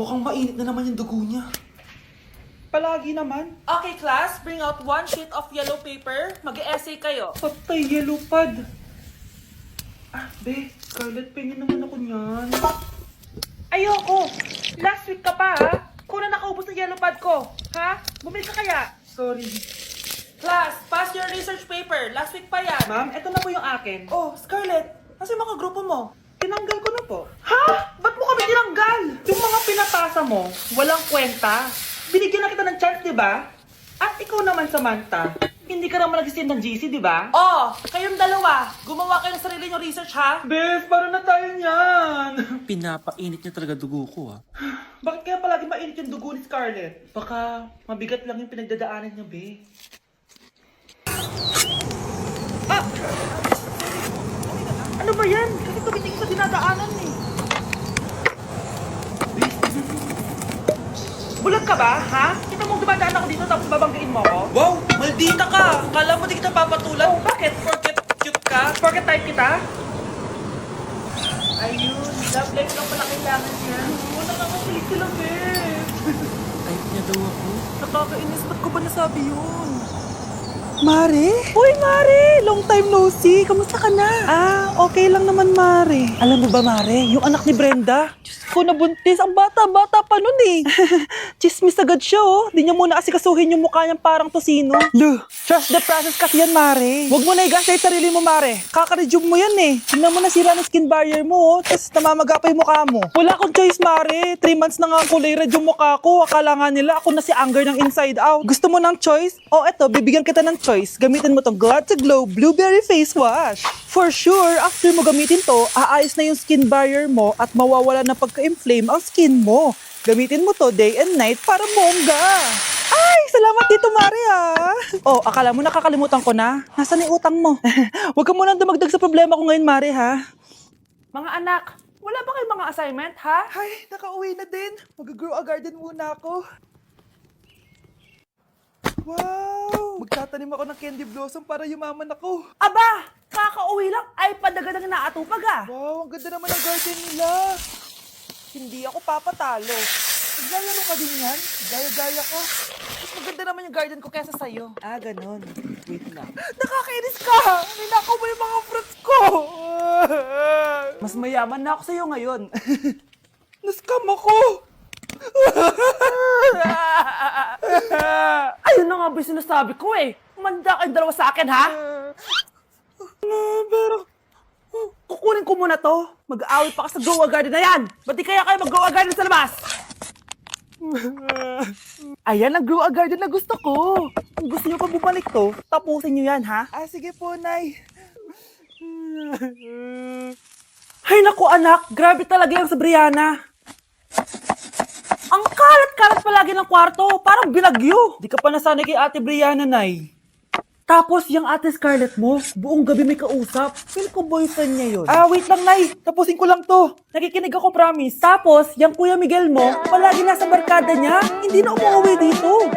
Mukhang mainit na naman yung dugo niya. Palagi naman. Okay, class, bring out one sheet of yellow paper. Mag-essay kayo. Patay, yellow pad. Scarlett, pingin naman ako niyan. Ayoko! Last week ka pa, ha? Kung na nakaubos ng yellow pad ko, ha? Bumili ka kaya? Sorry. Class, pass your research paper. Last week pa yan. Ma'am, eto na po yung akin. Oh, Scarlett, nasa yung mga grupo mo? Tinanggal ko na po. Ha? Ba't mo kami tinanggal? Yung mga pinapasa mo, walang kwenta. Binigyan na kita ng chance, di ba? At ikaw naman, Samantha, hindi ka naman nag-send ng GC, di ba? Oh, kayong dalawa, gumawa kayo ng sarili nyong research, ha? Bes, paano na tayo niyan? Pinapainit niya talaga dugo ko, Bakit kaya palagi mainit yung dugo ni Scarlett? Baka mabigat lang yung pinagdadaanan niya, be. Ano ba yan? Kasi tumitingin sa dinadaanan, eh. Bulag ka ba, ha? Kita mong dumadaan ako dito tapos babanggain mo ako? Wow, maldita ka! Kala mo di kita papatulan? Bakit? Porket cute ka? Porket type kita? Ayun, love life lang pala kailangan niya. Wala ka makilig sila, be. Type niya daw ako. Nakakainis, ba't ko ba nasabi yun? Mare? Uy, Mare! Long time no see. Kamusta ka na? Okay lang naman, Mare. Alam mo ba, Mare? Yung anak ni Brenda? Diyos ko, nabuntis. Ang bata-bata pa nun eh. Chismis agad siya, oh. Di niya muna kasi kasuhin yung mukha niyang parang tosino. Lo, trust the process kasi yan, Mare. Huwag mo na i-gaslight sarili mo, Mare. Kaka-rejuve mo yan eh. Tingnan mo na sira ng skin barrier mo, oh. Tapos namamaga pa yung mukha mo. Wala akong choice, Mare. 3 months na nga kulay red yung mukha ko. Akala nga nila ako na si Anger ng inside out. Gusto mo ng choice? Oh, eto, bibigyan kita ng choice. Gamitin mo tong Glad to Glow Blueberry Face Wash. For sure, after mo gamitin to, aayos na yung skin barrier mo at mawawala na pagka-inflame ang skin mo. Gamitin mo to day and night para bongga. Ay, salamat dito, Mari, ha. Oh, akala mo nakakalimutan ko na? Nasaan yung utang mo? Huwag ka munang dumagdag sa problema ko ngayon, Mari, ha? Mga anak, wala ba kayong mga assignment, ha? Ay, nakauwi na din. Mag-grow a garden muna ako. Wow! Magtatanim ako ng candy blossom para yumaman ako. Aba, kakauwi lang ay padaga ng naatupag, ah. Wow, ang ganda naman ng garden nila. Hindi ako papatalo. Naglalaro ka din yan? Gaya-gaya ko. Mas maganda naman yung garden ko kesa sa'yo. Ganon. Wait lang. Nakakainis ka! Ninakaw mo yung mga fruits ko! Mas mayaman na ako sa'yo ngayon. Nascam ako! Ayun na nga ba yung sinasabi ko, eh. Manda kayong dalawa sa akin, ha? Pero, Kukunin ko muna to. Mag-aaway pa ka sa Grow a Garden na yan. Ba't di kaya kayo mag-Grow a Garden sa labas? ayan ang grow a garden na gusto ko. Kung gusto nyo pa bumalik to, tapusin nyo yan, ha? Sige po, Nay. Ay naku anak, grabe talaga yung sa Brianna. Ang kalat-kalat palagi ng kwarto, parang binagyo. Di ka pa nasanay kay Ate Brianna, Nay. Tapos yung ate Scarlett mo, buong gabi may kausap. Feel ko boyfriend niya yun. Wait lang, Nay. Tapusin ko lang to. Nakikinig ako, promise. Tapos, yung Kuya Miguel mo, palagi nasa barkada niya, hindi na umuwi dito.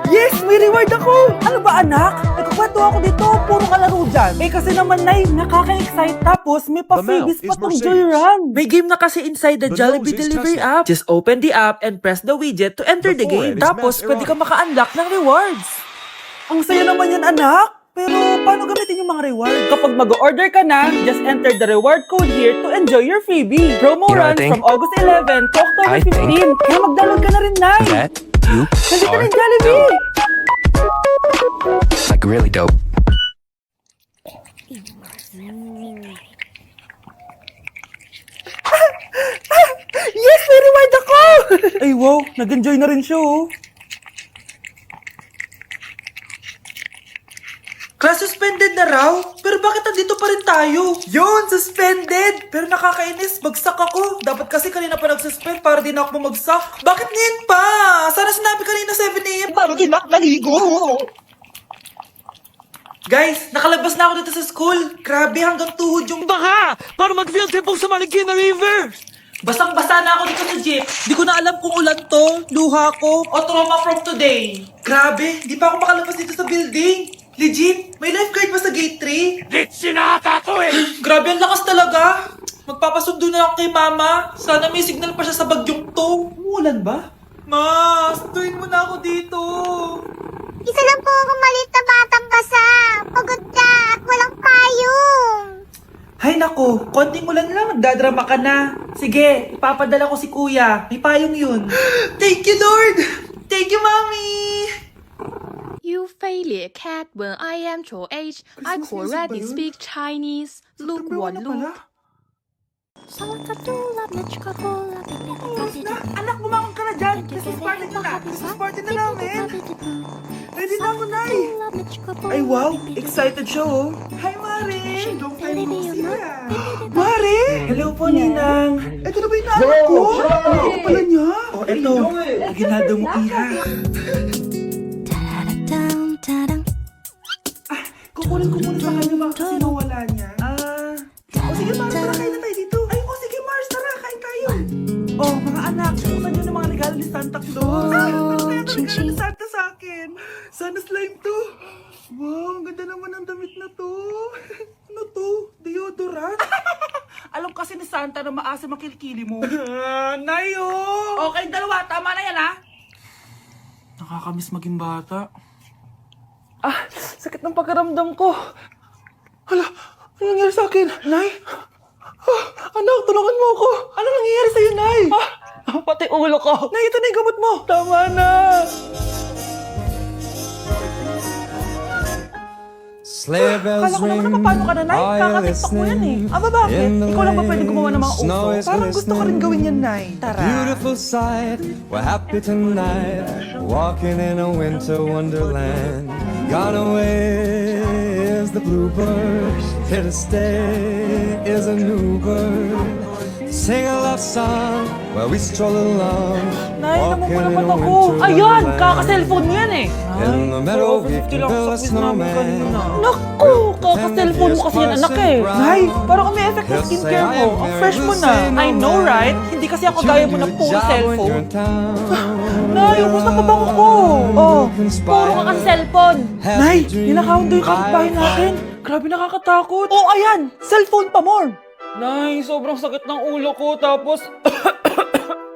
Yes! May reward ako! Ano ba anak? Nagkakweto ako dito, puro kalaro dyan. Eh kasi naman, Nay, nakaka-excite. Tapos may pa-freebies pa tong Joyrun. May game na kasi inside the Jollibee nose is delivery Tesla. app. Just open the app and press the widget to enter the The forehead game. is Tapos, mass pwede ka erotic. maka-unlock ng rewards. Ang saya naman yan, anak. Pero paano gamitin yung mga reward? Kapag mag-order ka na, just enter the reward code here to enjoy your freebie. Promo You know, I runs think- from August 11 to October I 15. Kaya mag-download ka na rin, Nay. That you Nandito na are yung Jollibee. like really dope. Yes! May reward ako! Ay, wow. Nag-enjoy na rin siya, oh. Class suspended na raw? Pero bakit nandito pa rin tayo? Yun, suspended! Pero nakakainis, bagsak ako. Dapat kasi kanina pa nag-suspend para di na ako bumagsak. Bakit ngayon pa? Sana sinabi kanina 7 a.m. Paano di naligo? Guys, nakalabas na ako dito sa school. Grabe, hanggang tuhod yung Baka! Para mag-field trip sa Marikina River! basang-basa na ako dito sa jeep. Di ko na alam kung ulan to, luha ko, o trauma from today. Grabe, di pa ako makalabas dito sa building. Legit, may lifeguard ba sa gate 3? Lit sinata to eh! Grabe, ang lakas talaga. Magpapasundo na ako kay Mama. Sana may signal pa siya sa bagyong to. Umuulan ba? Ma, sunduin mo na ako dito. Isa lang po akong maliit na batang basa. Pagod na at walang payong. Hay nako, konting ulan lang, nagdadrama ka na. Sige, ipapadala ko si Kuya. May payong yun. Thank you, Lord! Thank you, Mommy! You failure cat when I am your age. I already speak Chinese. Look one look. Anak, bumangon ka na dyan. Christmas party na na. Christmas party na namin. Ready na ako, Nay. Ay, wow! Excited siya, oh. Hi, Mare! Long time no see, Mare! Hello po, Ninang. Ito na ba yung naanak ko? Ano ko pala niya? Oh, eto. Ginado mo, Iha. Kukunin ko muna sa kanya mga kasi mawala niya. O sige, Mars, tara, kain na tayo dito. Ay, o sige, Mars, tara, kain tayo. Oh, mga anak, susan niyo ng mga regalo ni Santa Claus. Ano kaya ito regalo ni Santa sa akin? Sana slime to. Wow, ang ganda naman ng damit na to. Ano to? Deodorant? Alam kasi ni Santa na maasim ang kilikili mo. Nayo! Okay, dalawa. Tama na yan, ha? Nakakamiss maging bata. Sakit ng pakiramdam ko. Hala, ano nangyari sa akin? Nay? Anak, tulungan mo ako. Ano nangyayari sa'yo, Nay? Pati ulo ko. Nay, ito na yung gamot mo. Tama na. Sleigh bells Kala ko naman ring. na paano ka na, Nay. Are you Kakatikpak mo yan, eh. listening? Bakit? In the Ikaw lang ba pwede gumawa ng mga lane, snow uso? is Parang gusto ko rin glistening. gawin yan, Nay. Tara. Beautiful sight, we're happy tonight, walking in a winter wonderland. Gone away is the bluebird, here to stay is a new bird. Sing a love song while we stroll along, Nay, walking in namumula a ba't ako? winter Ayan, wonderland. kaka-cellphone mo yan, eh. In the meadow we can build a snowman. Naku, kaka-cellphone mo kasi yan, anak, eh. Nay, parang may effect ng skincare mo. Ang fresh mo na. I know, right? Hindi kasi ako gaya mo na puro cellphone. Nay, ubus na pabango ko. Oh, puro ka kasi cellphone. Nay, ninakawan daw yung kapitbahay natin. Grabe nakakatakot. Oh, ayan, cellphone pa more. Nay, sobrang sakit ng ulo ko, tapos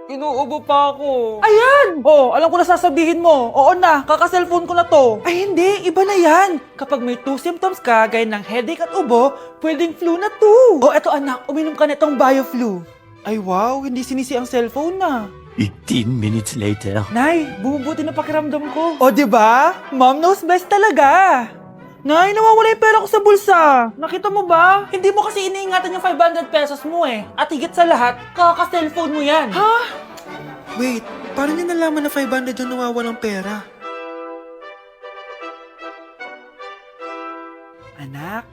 inuubo pa ako. Ayan! Oh, alam ko na sasabihin mo. Oo na, kaka-cellphone ko na to. Ay, hindi. Iba na yan. Kapag may 2 symptoms ka, gaya ng headache at ubo, pwedeng flu na to. Oh, eto anak, uminom ka na itong BioFlu. Ay, wow. Hindi sinisi ang cellphone na. 15 minutes later. Nay, bumubuti na pakiramdam ko. O, di ba? Mom knows best talaga. Nay, nawawala yung pera ko sa bulsa. Nakita mo ba? Hindi mo kasi iniingatan yung 500 pesos mo eh. At higit sa lahat, kaka-cellphone mo yan. Ha? Wait, paano niya nalaman na 500 yung nawawalang pera? Anak,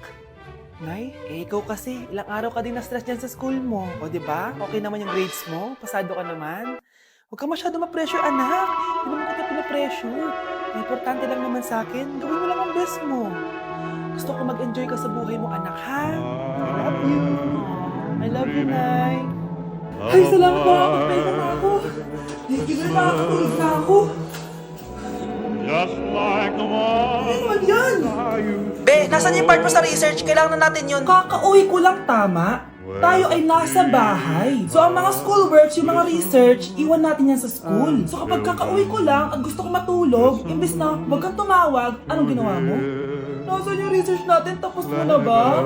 Nay, ikaw kasi, ilang araw ka din na-stress dyan sa school mo. O, di ba? Okay naman yung grades mo? Pasado ka naman? Huwag ka masyado ma-pressure, anak. Hindi naman kita pina-pressure. Ang importante lang naman sa akin, gawin mo lang ang best mo. Gusto ko mag-enjoy ka sa buhay mo, anak, ha? I love you. I love you, Nay. Ay, salamat po. Magpahinga na ako. Thank you very much. Nakakatulog na ako. Ano naman yan? Be, nasan yung part mo sa research? Kailangan na natin yun. Kakauwi ko lang, tama? Tayo ay nasa bahay. So, ang mga schoolworks, yung mga research, iwan natin yan sa school. So, kapag kakauwi ko lang at gusto ko matulog, imbes na wag kang tumawag, anong ginawa mo? Nasaan yung research natin? Tapos mo na ba?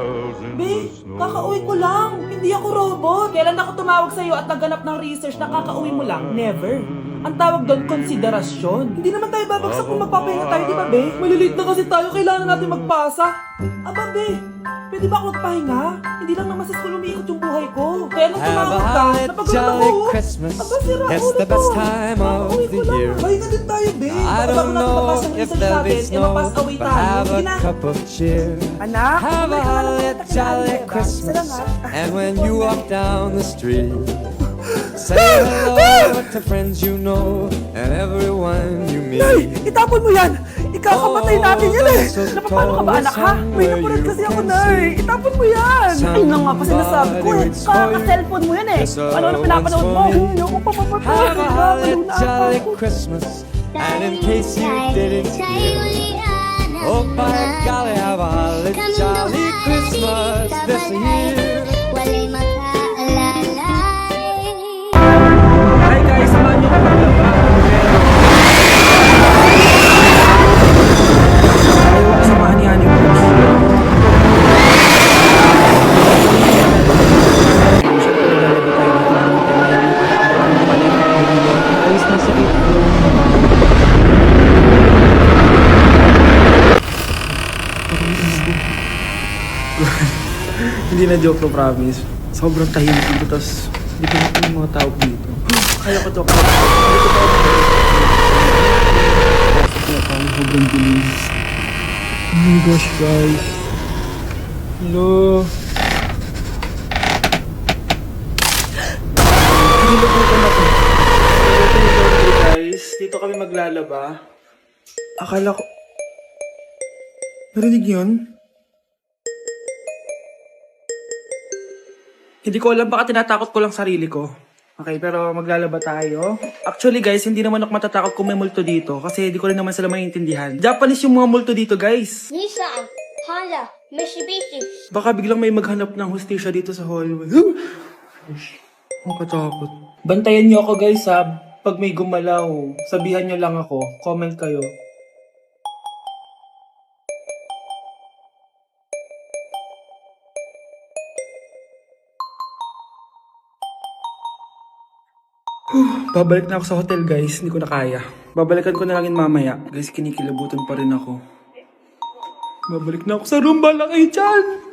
Be, kakauwi ko lang. Hindi ako robot. Kailan ako tumawag sa'yo at nagganap ng research na kakauwi mo lang? Never. Ang tawag doon, konsiderasyon. Hindi naman tayo babagsak kung magpapahinga tayo, di ba, Be? Malilate na kasi tayo, kailangan natin magpasa. Aba, Be, pwede ba ako magpahinga? Hindi lang naman sa school umiikot yung buhay ko. Kaya nung Have a tumawag ka, holly napagod jolly ako. Christmas. Aba, sira It's ulo the best to. time of Kakauwi ko the lang. year. Pahinga din tayo, Be. I don't know if there'll be snow, away but tayo. have Sige a na. cup of cheer. Anak, Have a kumain ka na ng holly kontak na jolly natin, diba? Christmas. Salamat. And when you walk down the street, say hello to friends you know and everyone you Nay, meet. itapon mo yan! Ikakamatay natin yan eh! Oh, Napapano ka ba anak ha? May napunod kasi ako Nay! Itapon mo yan! Ay na nga pa sinasabi ko eh! Kaka-cellphone mo yan eh! Ano na pinapanood mo? Hindi ako papapatay! Have a holly Napalo na jolly ako! Christmas. And in case you didn't hear, oh by golly, have a holly jolly Christmas this year. Walay maka Hindi na joke to, promise. Sobrang tahimik dito, tapos hindi ko na yung mga tao dito. Kaya ko to, hindi ko pa sobrang dilim. Oh my gosh, guys. Hello. Nilabutan ako. Guys, dito kami maglalaba. Akala ko... Narinig yun? Hindi ko alam, baka tinatakot ko lang sarili ko. Okay, pero maglalaba tayo. Actually guys, hindi naman ako matatakot kung may multo dito kasi hindi ko rin naman sila maintindihan. Japanese yung mga multo dito, guys. Nissan, Honda, Mitsubishi. Baka biglang may maghanap ng hustisya dito sa hallway. Ang katakot. Bantayan niyo ako, guys, ha. Pag may gumalaw, sabihan niyo lang ako. Comment kayo. Babalik na ako sa hotel, guys. Hindi ko na kaya. Babalikan ko na lang yun mamaya. Guys, kinikilabutan pa rin ako. Babalik na ako sa room. Bala kayo dyan!